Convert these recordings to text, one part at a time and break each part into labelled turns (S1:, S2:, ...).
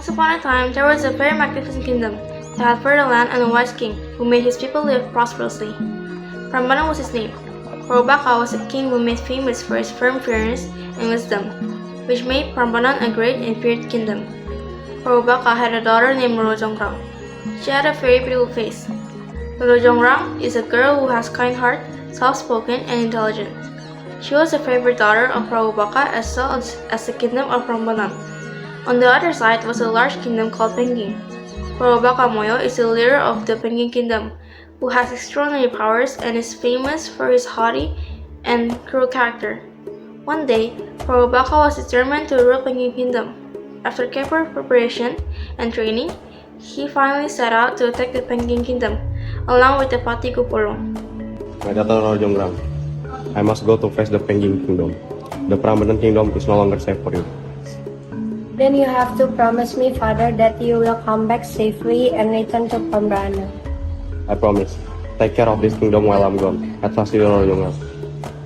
S1: Once upon a time, there was a very magnificent kingdom that had fertile land and a wise king who made his people live prosperously. Prambanan was his name. Prabu Baka was a king who made famous for his firm fairness and wisdom, which made Prambanan a great and feared kingdom. Prabu Baka had a daughter named Roro Jonggrang. She had a very beautiful face. Roro Jonggrang is a girl who has kind heart, soft-spoken, and intelligent. She was the favorite daughter of Prabu Baka as well as the kingdom of Prambanan. On the other side was a large kingdom called Pengging. Prabu Baka Moyo is the leader of the Pengging Kingdom, who has extraordinary powers and is famous for his haughty and cruel character. One day, Prabu Baka was determined to rule Pengging Kingdom. After careful preparation and training, he finally set out to attack the Pengging Kingdom, along with the Patih Gupalo.
S2: My daughter Roro Jonggrang, I must go to face the Pengging Kingdom. The Prambanan Kingdom is no longer safe for you.
S3: Then you have to promise me, Father, that you will come back safely and return to Prambanan.
S2: I promise. Take care of this kingdom while I'm gone. I trust you, Roro Jonggrang.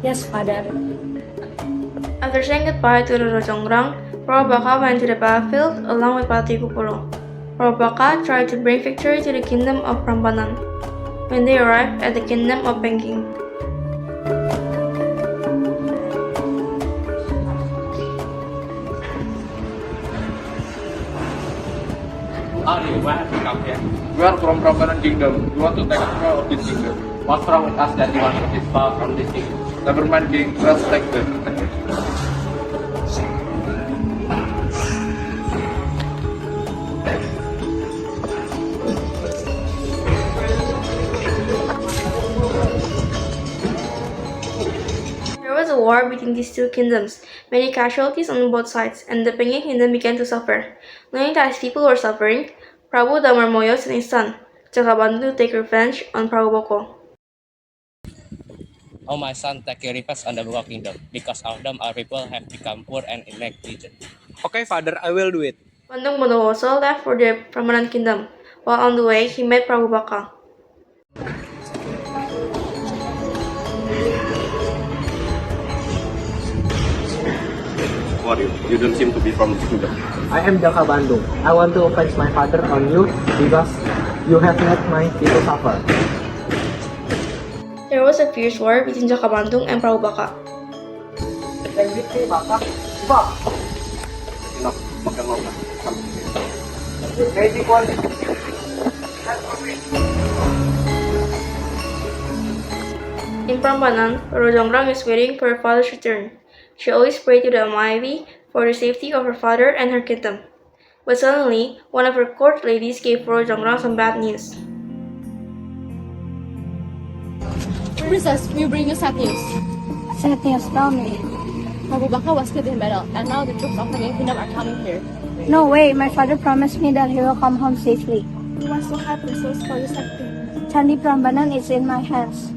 S3: Yes, Father.
S1: After saying goodbye to Roro Jonggrang, Prabu Baka went to the battlefield along with Patih Gupalo. Prabu Baka tried to bring victory to the kingdom of Prambanan. When they arrived at the kingdom of Pengging,
S4: Andi, why have you come here? We are from Prambanan Kingdom. We want to take control of this kingdom. What's wrong with us that you want to take power from this kingdom? Never mind being respected.
S1: there was a war between these two kingdoms, many casualties on both sides, and the Pengging Kingdom began to suffer. Knowing that his people were suffering, Prabu Damar Moyo sent his son, Jakabanu, to take revenge on Prabu Baka.
S5: Oh, my son, take your revenge on the Baka Kingdom, because of them our people have become poor and negligent.
S6: Okay, Father, I will do it.
S1: Bandung Bondowoso left for the Prambanan Kingdom. While on the way, he met Prabu Baka.
S2: Who are you? You don't seem to be from this kingdom.
S7: I am Jaka Bandung. I want to avenge my father on you because you have made my people suffer.
S1: There was a fierce war between Jakabandung and Prabu Baka. In Prambanan, Roro Jonggrang is waiting for her father's return. She always prayed to the Almighty for the safety of her father and her kingdom. But suddenly, one of her court ladies gave Roro Jonggrang some bad news.
S8: Princess, we bring you sad news.
S3: Sad news, tell me.
S8: Prabu Baka was killed in battle, and now the troops of the Pengging Kingdom are coming here.
S3: No way, my father promised me that he will come home safely.
S8: He wants to have resources for your safety.
S3: Chandi Prambanan is in my hands.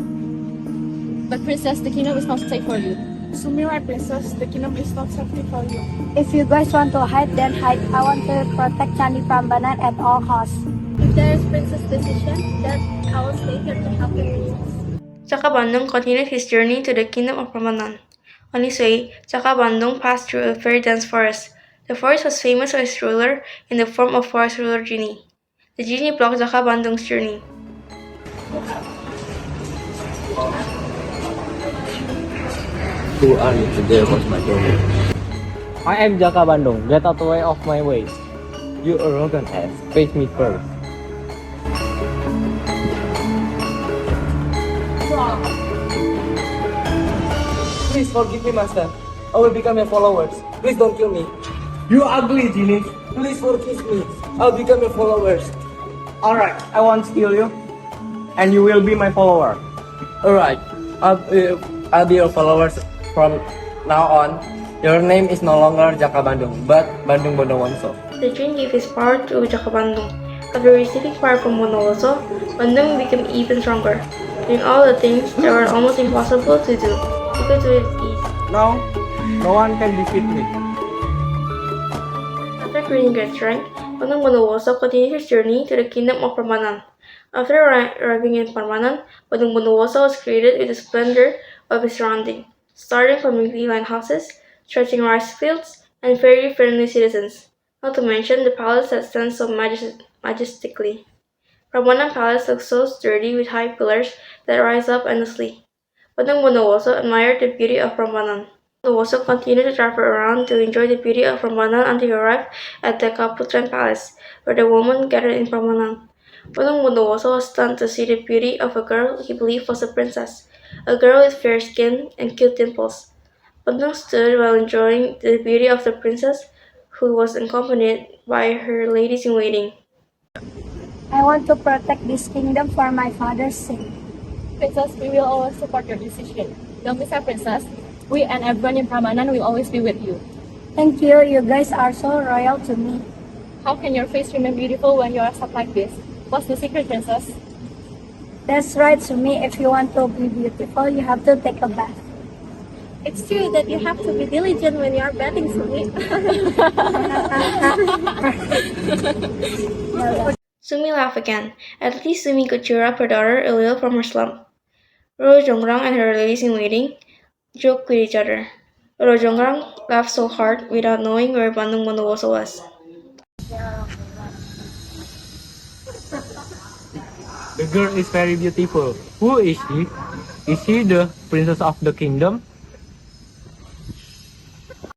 S8: But Princess, the kingdom is not safe for you. So me right, Princess, the kingdom is not safe for you.
S3: If you guys want to hide, then hide. I want to protect Chandi Prambanan at all costs.
S8: If there is Princess' decision, then I will stay here to help the princess.
S1: Jakabandung continued his journey to the kingdom of Prambanan. On his way, Jakabandung passed through a very dense forest. The forest was famous for its ruler in the form of forest ruler Genie. The Genie blocked Jakabandung's journey.
S7: Who are you today was my journey? I am Jaka Bandung. Get out the way of my way. You arrogant ass. Face me first.
S6: Please forgive me, Master. I will become your followers. Please don't kill me. You ugly, Genie. Please forgive me. I'll become your followers.
S7: Alright, I won't steal you. And you will be my follower.
S6: Alright, I'll be your followers from now on. Your name is no longer Jaka Bandung, but Bandung Bondowoso.
S1: The Genie gave his power to Jakabandung. After receiving power from Bondowoso, Bandung became even stronger, doing all the things that were almost impossible to do. He could do it with ease.
S7: Now, no one can defeat me.
S1: After gaining great strength, Bandung Bondowoso continued his journey to the kingdom of Prambanan. After arriving in Prambanan, Bandung Bondowoso was greeted with the splendor of his surrounding, starting from neatly lined houses, stretching rice fields, and very friendly citizens. Not to mention the palace that stands so majestically. Prambanan Palace looks so sturdy with high pillars that rise up endlessly. Bandung Bondowoso admired the beauty of Prambanan. Bondowoso continued to travel around to enjoy the beauty of Prambanan until he arrived at the Kaputren Palace, where the women gathered in Prambanan. Bandung Bondowoso was stunned to see the beauty of a girl he believed was a princess, a girl with fair skin and cute dimples. Bandung stood while enjoying the beauty of the princess, who was accompanied by her ladies-in-waiting.
S3: I want to protect this kingdom for my father's sake.
S8: Princess, we will always support your decision. Don't be sad, Princess. We and everyone in Prambanan will always be with you.
S3: Thank you, you guys are so royal to me.
S8: How can your face remain beautiful when you are stuck like this? What's the secret, Princess?
S3: That's right, Sumi. If you want to be beautiful, you have to take a bath.
S1: It's true that you have to be diligent when you are bathing, Sumi. Sumi laughed again. At least Sumi could cheer up her daughter a little from her slump. Roro Jonggrang and her ladies-in-waiting joked with each other. Roro Jonggrang laughed so hard without knowing where Bandung Bondowoso was.
S7: The girl is very beautiful. Who is she? Is she the princess of the kingdom?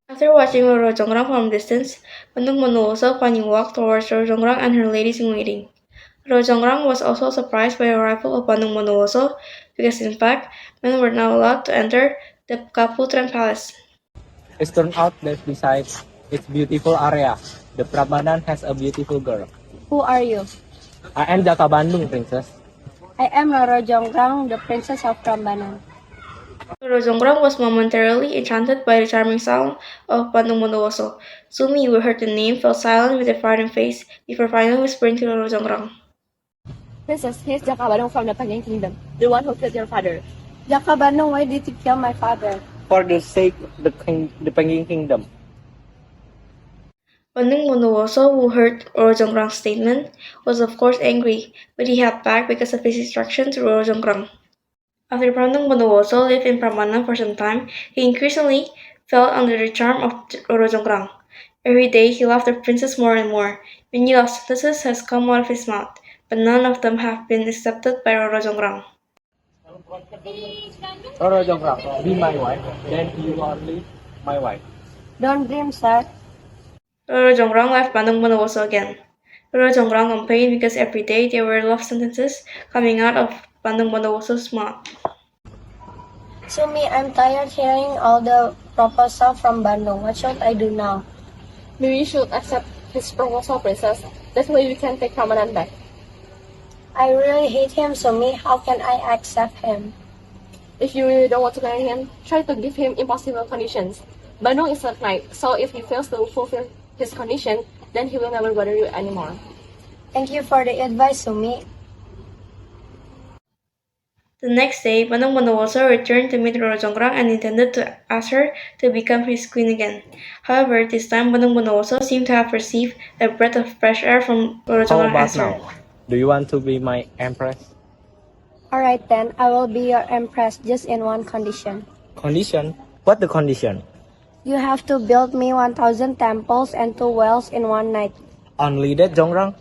S1: After watching Roro Jonggrang from a distance, Bandung Bondowoso finally walked towards Roro Jonggrang and her ladies-in-waiting. Roro Jonggrang was also surprised by the arrival of Bandung Bondowoso because in fact, men were now allowed to enter the Kaputren Palace.
S7: It turned out that besides its beautiful area, the Prambanan has a beautiful girl.
S3: Who are you?
S7: I am Jaka Bandung, princess.
S3: I am Roro Jonggrang, the princess of Prambanan.
S1: Roro Jonggrang was momentarily enchanted by the charming sound of Bandung Bondowoso. Sumi, who heard the name, fell silent with a frightened face before finally whispering to Roro Jonggrang.
S8: Princess, here's Jaka Bandung from the Pengging Kingdom, the one who killed your father.
S3: Jaka Bandung, why did you kill my father?
S7: For the sake of the Pengging Kingdom.
S1: Bandung Bondowoso, who heard Roro Jonggrang's statement, was of course angry, but he held back because of his instruction to Roro Jonggrang. After Bandung Bondowoso lived in Prambanan for some time, he increasingly fell under the charm of Roro Jonggrang. Every day he loved the princess more and more. Many love sentences has come out of his mouth, but none of them have been accepted by Roro Jonggrang.
S7: Roro Jonggrang, be my wife, then you only my wife.
S3: Don't dream, sir.
S1: Roro Jonggrang left Bandung Bondowoso again. Roro Jonggrang complained because every day there were love sentences coming out of Bandung Bondowoso's mouth.
S3: Sumi, I'm tired hearing all the proposal from Bandung. What should I do now?
S8: Maybe you should accept his proposal, Princess. That way we can take Prambanan back.
S3: I really hate him, Sumi. How can I accept him?
S8: If you really don't want to marry him, try to give him impossible conditions. Bandung is not knight, so if he fails to fulfill his condition, then he will never bother you anymore.
S3: Thank you for the advice, Sumi.
S1: The next day, Bandung Bondowoso returned to meet Roro Jonggrang and intended to ask her to become his queen again. However, this time Bandung Bondowoso seemed to have received a breath of fresh air from Roro
S7: How
S1: Jonggrang
S7: about
S1: answer.
S7: now? Do you want to be my empress?
S3: Alright then, I will be your empress just in one condition.
S7: Condition? What the condition?
S3: You have to build me 1,000 temples and 2 wells in one night.
S7: Only that, Jonggrang?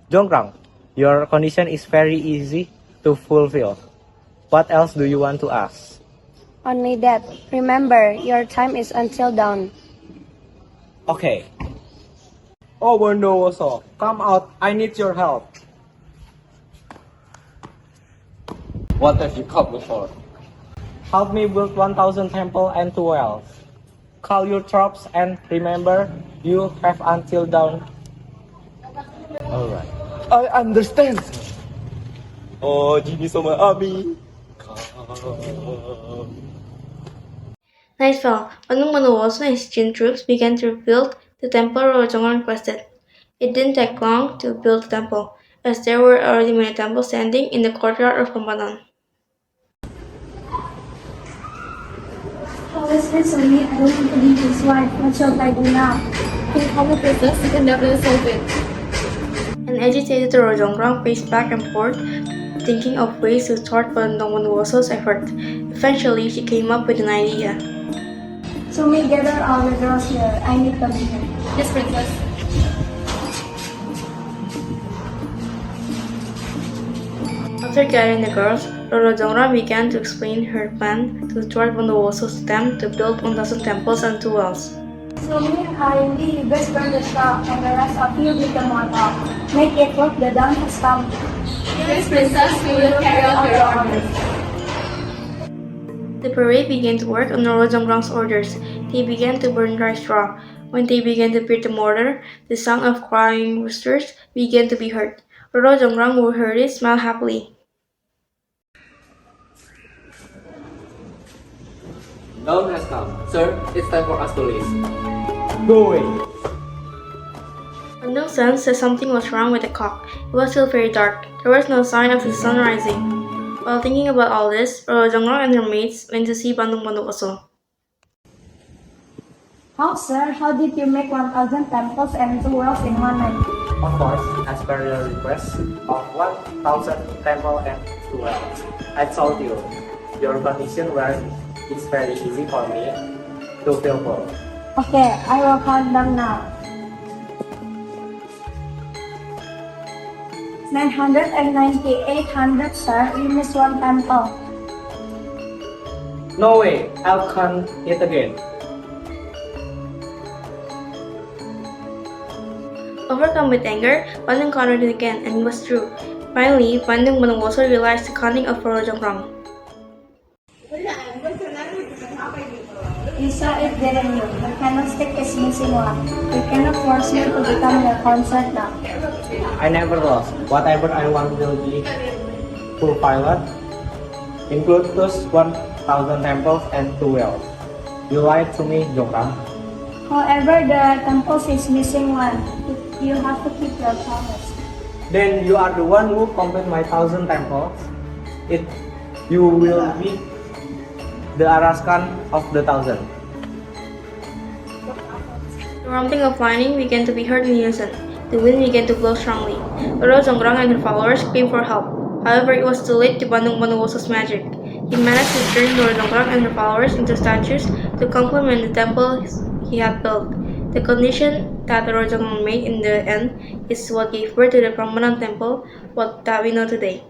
S7: Jonggrang, your condition is very easy to fulfill. What else do you want to ask?
S3: Only that. Remember, your time is until dawn.
S7: Okay. Oh, Bondowoso, come out. I need your help.
S4: What have you come before?
S7: Help me build 1,000 temple and 2 wells. Call your troops and remember, you have until dawn. Alright.
S6: I understand. Oh, Genie sama Ami.
S1: Night fell. Bandung Bondowoso and his Jin troops began to build the temple Roro Jonggrang requested. It didn't take long to build the temple, as there were already many temples standing in the courtyard of Prambanan.
S3: How is this, Sumi? I don't want to be his wife. What shall I do now?
S8: Think how the Princess, you can definitely solve it.
S1: An agitated Roro Jonggrang paced back and forth, thinking of ways to thwart Bandung Bondowoso's effort. Eventually, she came up with an idea.
S3: Sumi, gather all the girls here. I need permission.
S8: Yes, Princess.
S1: After gathering the girls, Roro Jonggrang began to explain her plan to thwart Bondowoso's attempt to build 1,000 temples and 2 wells.
S3: So me and Andi, you guys burn the straw, and the rest of you become one up. Make it work, the dawn has come.
S8: Yes, princess, we will carry out your orders.
S1: The parade began to work on Roro Jonggrang's orders. They began to burn dry straw. When they began to beat the mortar, the sound of crying roosters began to be heard. Roro Jonggrang, who heard it, smiled happily.
S7: Dawn has come. Sir, it's time for us to leave.
S6: Go away.
S1: Bandung Sun said something was wrong with the clock. It was still very dark. There was no sign of the sun rising. While thinking about all this, Roro Jonggrang and her mates went to see Bandung Bondowoso.
S3: How, sir? How did you make 1,000 temples and 2 wells in one night?
S9: Of course, as per your request of 1,000 temple and 2 wells. I told you, your condition where it's very easy for me to fulfill.
S3: Okay, I will count them now. 998, sir. You missed 1 temple.
S9: No way, I'll count it again.
S1: Overcome with anger, Bandung counted it again, and it was true. Finally, Bandung Bondowoso realized the cunning of Roro Jonggrang.
S3: You saw it, didn't you? The candlestick is missing one. You cannot force me to become your consort now.
S9: I never lost. Whatever I want will be fulfilled. Include those 1,000 temples and 2 wells. You lied to me, Jonggrang.
S3: However, the temples is missing one. You have to keep your promise.
S9: Then you are the one who complete my 1,000 temples. You will be the Araskan of the 1,000.
S1: The rumbling of lightning began to be heard in unison. The wind began to blow strongly. Roro Jonggrang and her followers screamed for help. However, it was too late to Bandung Bondowoso's magic. He managed to turn Roro Jonggrang and her followers into statues to complement the temple he had built. The condition that Roro Jonggrang made in the end is what gave birth to the permanent temple, what that we know today.